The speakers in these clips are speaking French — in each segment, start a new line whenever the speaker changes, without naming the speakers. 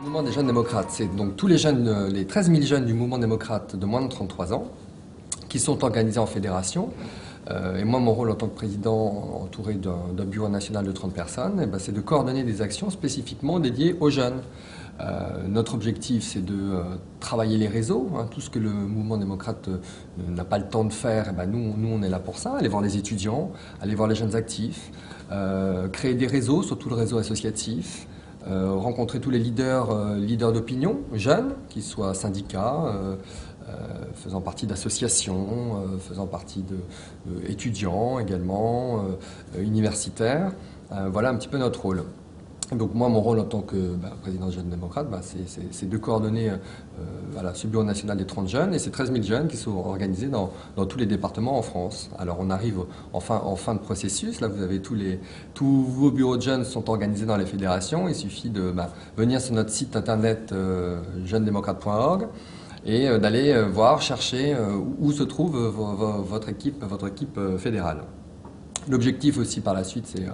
Le mouvement des jeunes démocrates, c'est donc tous les jeunes, les 13 000 jeunes du mouvement démocrate de moins de 33 ans qui sont organisés en fédération. Et moi, mon rôle en tant que président, entouré d'un bureau national de 30 personnes, eh ben, c'est de coordonner des actions spécifiquement dédiées aux jeunes. Notre objectif, c'est de travailler les réseaux, hein, tout ce que le mouvement démocrate n'a pas le temps de faire. Eh ben, nous, on est là pour ça, aller voir les étudiants, aller voir les jeunes actifs, créer des réseaux, surtout le réseau associatif, rencontrer tous les leaders d'opinion, jeunes, qu'ils soient syndicats, faisant partie d'associations, faisant partie d'étudiants également, universitaires. Voilà un petit peu notre rôle. Donc moi, mon rôle en tant que président des Jeunes Démocrates, c'est de coordonner voilà, ce bureau national des 30 jeunes et ces 13 000 jeunes qui sont organisés dans tous les départements en France. Alors on arrive en fin de processus. Là, vous avez tous vos bureaux de jeunes sont organisés dans les fédérations. Il suffit de venir sur notre site internet jeunedémocrate.org et d'aller voir, chercher où se trouve votre équipe fédérale. L'objectif aussi par la suite, c'est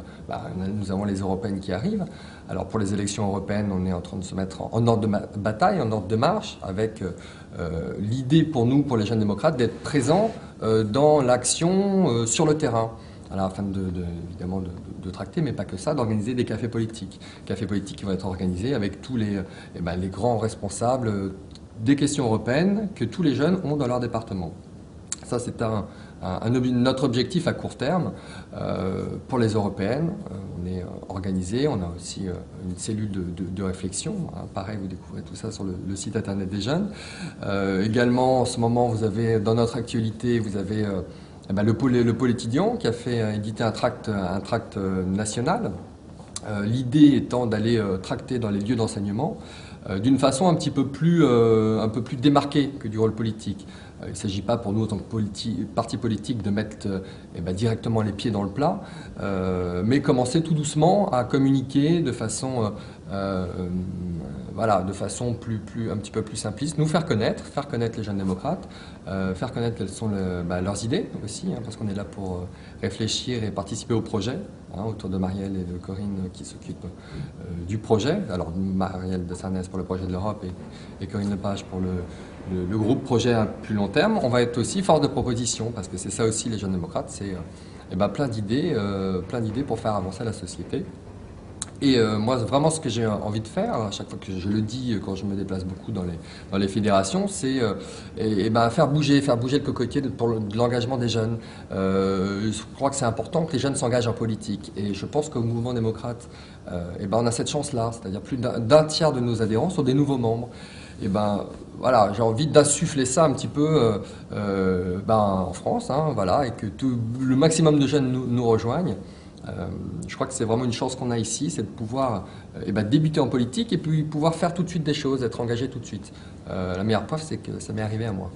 nous avons les européennes qui arrivent. Alors pour les élections européennes, on est en train de se mettre en ordre de bataille, en ordre de marche, avec l'idée pour nous, pour les jeunes démocrates, d'être présents dans l'action sur le terrain. Alors, afin évidemment de tracter, mais pas que ça, d'organiser des cafés politiques. Cafés politiques qui vont être organisés avec tous les grands responsables des questions européennes que tous les jeunes ont dans leur département. Ça, c'est notre objectif à court terme pour les européennes. On est organisé, on a aussi une cellule de réflexion. Hein, pareil, vous découvrez tout ça sur le site internet des jeunes. Également, en ce moment, vous avez dans notre actualité, vous avez le pôle étudiant qui a fait éditer un tract national. L'idée étant d'aller tracter dans les lieux d'enseignement d'une façon un peu plus démarquée que du rôle politique. Il ne s'agit pas pour nous, en tant que parti politique, de mettre directement les pieds dans le plat, mais commencer tout doucement à communiquer de façon, un petit peu plus simpliste, nous faire connaître les jeunes démocrates, faire connaître quelles sont leurs idées aussi, hein, parce qu'on est là pour réfléchir et participer au projet, hein, autour de Marielle et de Corinne qui s'occupent du projet. Alors Marielle de Sarnez pour le projet de l'Europe et Corinne Lepage pour le groupe projet à plus long terme. On va être aussi force de proposition, parce que c'est ça aussi les jeunes démocrates, c'est plein d'idées pour faire avancer la société. Et moi, vraiment, ce que j'ai envie de faire, à chaque fois que je le dis, quand je me déplace beaucoup dans les fédérations, c'est faire bouger le cocotier pour l'engagement des jeunes. Je crois que c'est important que les jeunes s'engagent en politique. Et je pense qu'au mouvement démocrate, on a cette chance-là, c'est-à-dire plus d'un tiers de nos adhérents sont des nouveaux membres. Et voilà, j'ai envie d'insuffler ça un petit peu en France, hein, voilà, et que le maximum de jeunes nous rejoignent. Je crois que c'est vraiment une chance qu'on a ici, c'est de pouvoir débuter en politique et puis pouvoir faire tout de suite des choses, être engagé tout de suite. La meilleure preuve, c'est que ça m'est arrivé à moi.